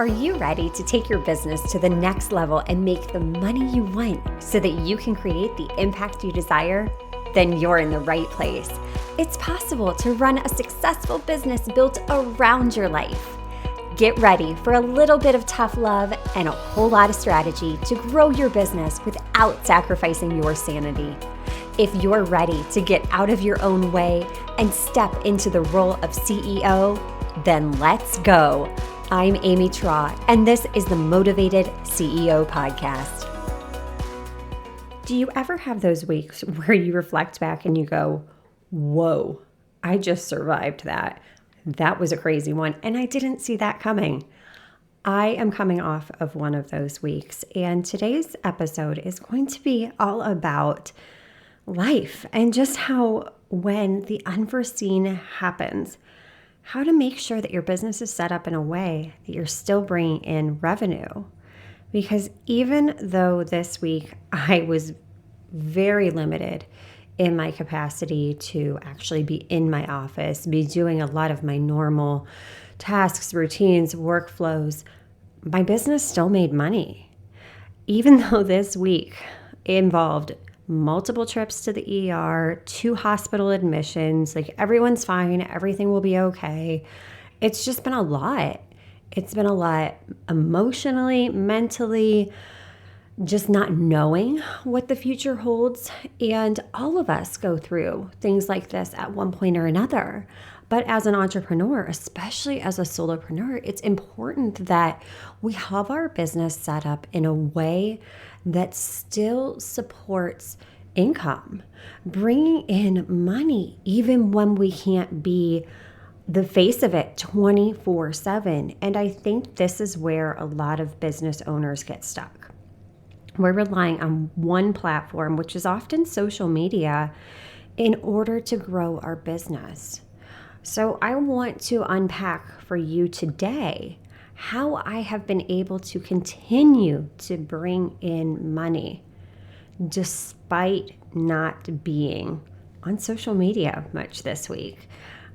Are you ready to take your business to the next level and make the money you want so that you can create the impact you desire? Then you're in the right place. It's possible to run a successful business built around your life. Get ready for a little bit of tough love and a whole lot of strategy to grow your business without sacrificing your sanity. If you're ready to get out of your own way and step into the role of CEO, then let's go. I'm Amy Traw, and this is the Motivated CEO Podcast. Do you ever have those weeks where you reflect back and you go, whoa, I just survived that. That was a crazy one, and I didn't see that coming. I am coming off of one of those weeks, and today's episode is going to be all about life and just how when the unforeseen happens, how to make sure that your business is set up in a way that you're still bringing in revenue. Because even though this week I was very limited in my capacity to actually be in my office, be doing a lot of my normal tasks, routines, workflows, my business still made money. Even though this week involved multiple trips to the ER, 2 hospital admissions, like everyone's fine, everything will be okay. It's just been a lot. It's been a lot emotionally, mentally, just not knowing what the future holds. And all of us go through things like this at one point or another. But as an entrepreneur, especially as a solopreneur, it's important that we have our business set up in a way that still supports income, bringing in money, even when we can't be the face of it 24/7. And I think this is where a lot of business owners get stuck. We're relying on one platform, which is often social media, in order to grow our business. So I want to unpack for you today how I have been able to continue to bring in money despite not being on social media much this week.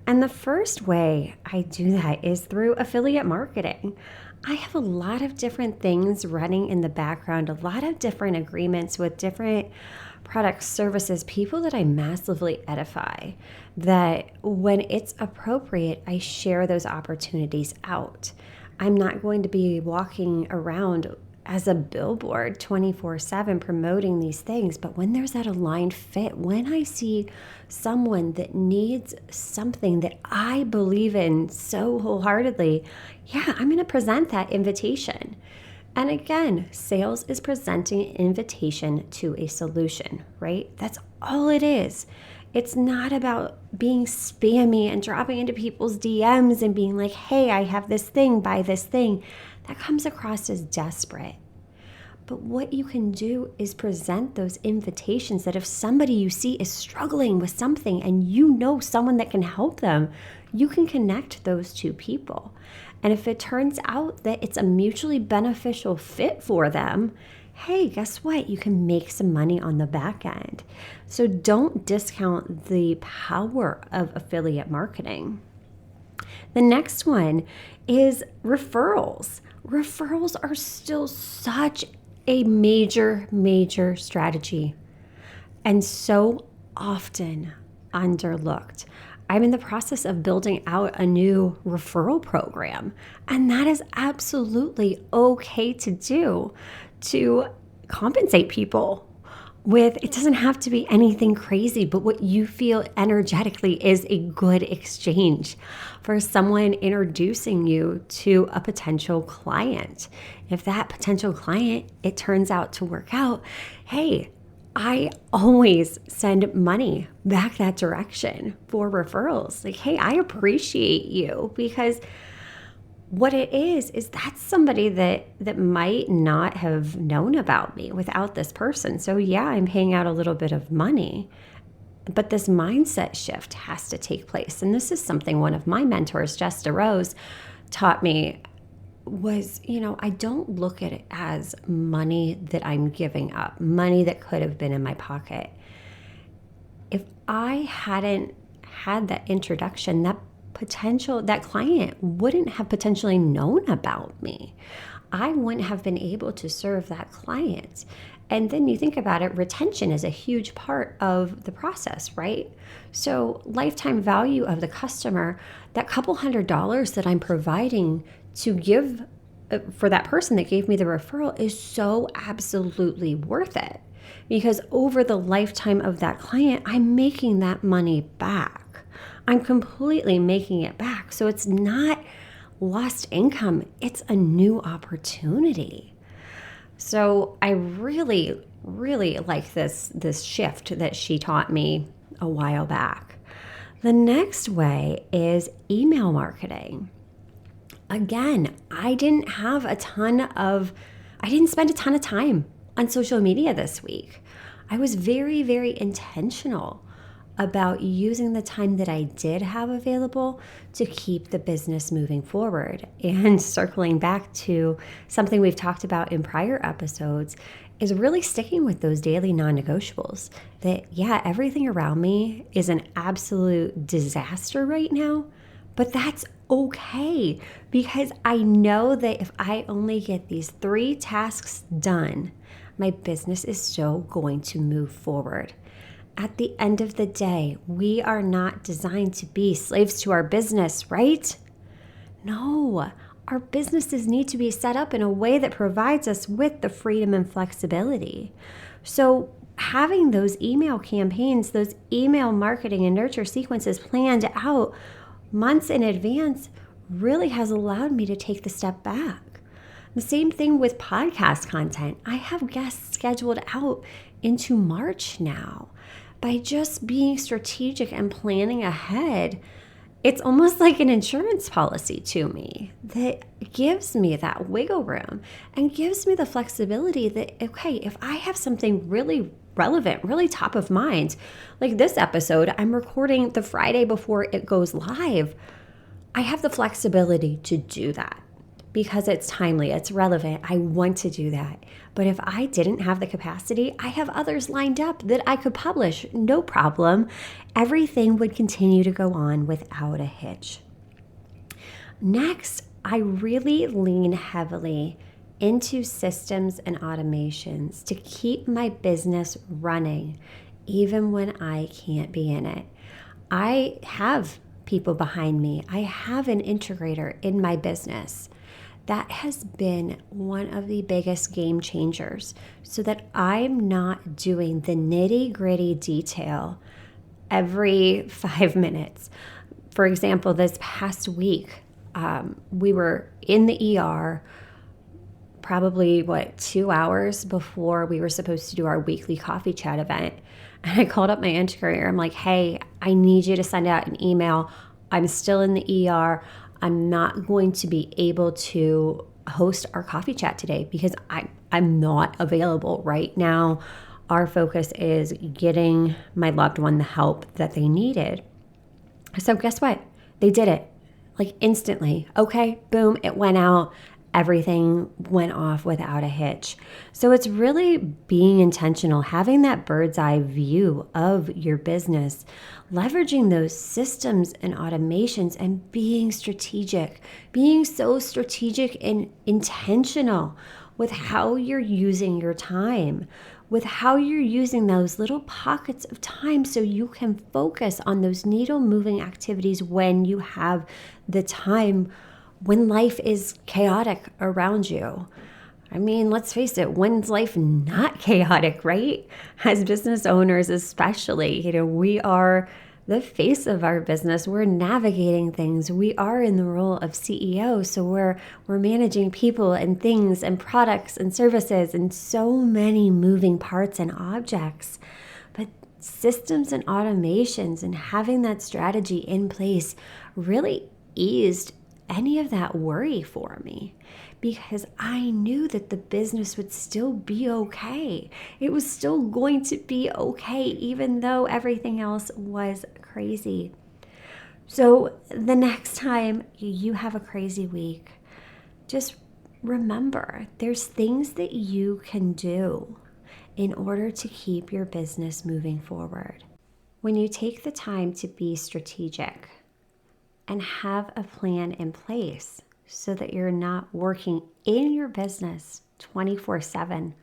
And the first way I do that is through affiliate marketing. I have a lot of different things running in the background, a lot of different agreements with different products, services, people that I massively edify, that when it's appropriate, I share those opportunities out. I'm not going to be walking around as a billboard 24/7 promoting these things, but when there's that aligned fit, when I see someone that needs something that I believe in so wholeheartedly, I'm going to present that invitation. And again, sales is presenting an invitation to a solution, right? That's all it is. It's not about being spammy and dropping into people's DMs and being like, hey, I have this thing, buy this thing. That comes across as desperate. But what you can do is present those invitations that if somebody you see is struggling with something and you know someone that can help them, you can connect those two people. And if it turns out that it's a mutually beneficial fit for them, hey, guess what? You can make some money on the back end. So don't discount the power of affiliate marketing. The next one is referrals. Referrals are still such a major strategy and so often underlooked. I'm in the process of building out a new referral program, and that is absolutely okay to do, to compensate people with. It doesn't have to be anything crazy, but what you feel energetically is a good exchange for someone introducing you to a potential client. If that potential client, it turns out to work out, hey, I always send money back that direction for referrals. Like, hey, I appreciate you, because what it is that's somebody that might not have known about me without this person. So I'm paying out a little bit of money, but this mindset shift has to take place. And this is something one of my mentors, Jess DeRose, taught me was, I don't look at it as money that I'm giving up, money that could have been in my pocket. If I hadn't had that introduction, that that client wouldn't have potentially known about me. I wouldn't have been able to serve that client. And then you think about it, retention is a huge part of the process, right? So lifetime value of the customer, that couple $100 that I'm providing to give for that person that gave me the referral is so absolutely worth it, because over the lifetime of that client, I'm making that money back. I'm completely making it back. So it's not lost income, it's a new opportunity. So I really, really like this shift that she taught me a while back. The next way is email marketing. Again, I didn't spend a ton of time on social media this week. I was very, very intentional about using the time that I did have available to keep the business moving forward. And circling back to something we've talked about in prior episodes is really sticking with those daily non-negotiables. That, yeah, everything around me is an absolute disaster right now, but that's okay, because I know that if I only get these 3 tasks done, my business is still going to move forward. At the end of the day, we are not designed to be slaves to our business, right? No, our businesses need to be set up in a way that provides us with the freedom and flexibility. So having those email campaigns, those email marketing and nurture sequences planned out months in advance really has allowed me to take the step back. The same thing with podcast content. I have guests scheduled out into March now. By just being strategic and planning ahead, it's almost like an insurance policy to me that gives me that wiggle room and gives me the flexibility that, okay, if I have something really relevant, really top of mind, like this episode, I'm recording the Friday before it goes live, I have the flexibility to do that because it's timely, it's relevant, I want to do that. But if I didn't have the capacity, I have others lined up that I could publish, no problem. Everything would continue to go on without a hitch. Next, I really lean heavily into systems and automations to keep my business running, even when I can't be in it. I have people behind me. I have an integrator in my business. That has been one of the biggest game changers so that I'm not doing the nitty-gritty detail every 5 minutes. For example, this past week, we were in the ER probably, 2 hours before we were supposed to do our weekly coffee chat event. And I called up my integrator. I'm like, hey, I need you to send out an email. I'm still in the ER. I'm not going to be able to host our coffee chat today because I'm not available right now. Our focus is getting my loved one the help that they needed. So guess what? They did it like instantly. Okay, boom, it went out. Everything went off without a hitch. So it's really being intentional, having that bird's eye view of your business, leveraging those systems and automations and being strategic, being so strategic and intentional with how you're using your time, with how you're using those little pockets of time so you can focus on those needle moving activities when you have the time, when life is chaotic around you. I mean, let's face it, when's life not chaotic, right? As business owners especially, we are the face of our business. We're navigating things. We are in the role of CEO, so we're managing people and things and products and services and so many moving parts and objects. But systems and automations and having that strategy in place really eased any of that worry for me, because I knew that the business would still be okay. It was still going to be okay, even though everything else was crazy. So the next time you have a crazy week, just remember there's things that you can do in order to keep your business moving forward. When you take the time to be strategic, and have a plan in place so that you're not working in your business 24/7.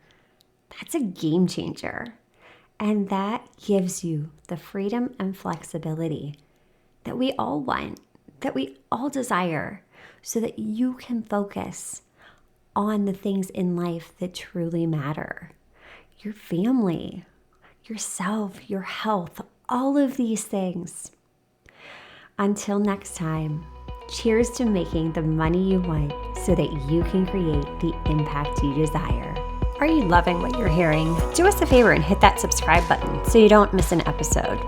That's a game changer. And that gives you the freedom and flexibility that we all want, that we all desire, so that you can focus on the things in life that truly matter. Your family, yourself, your health, all of these things. Until next time, cheers to making the money you want so that you can create the impact you desire. Are you loving what you're hearing? Do us a favor and hit that subscribe button so you don't miss an episode.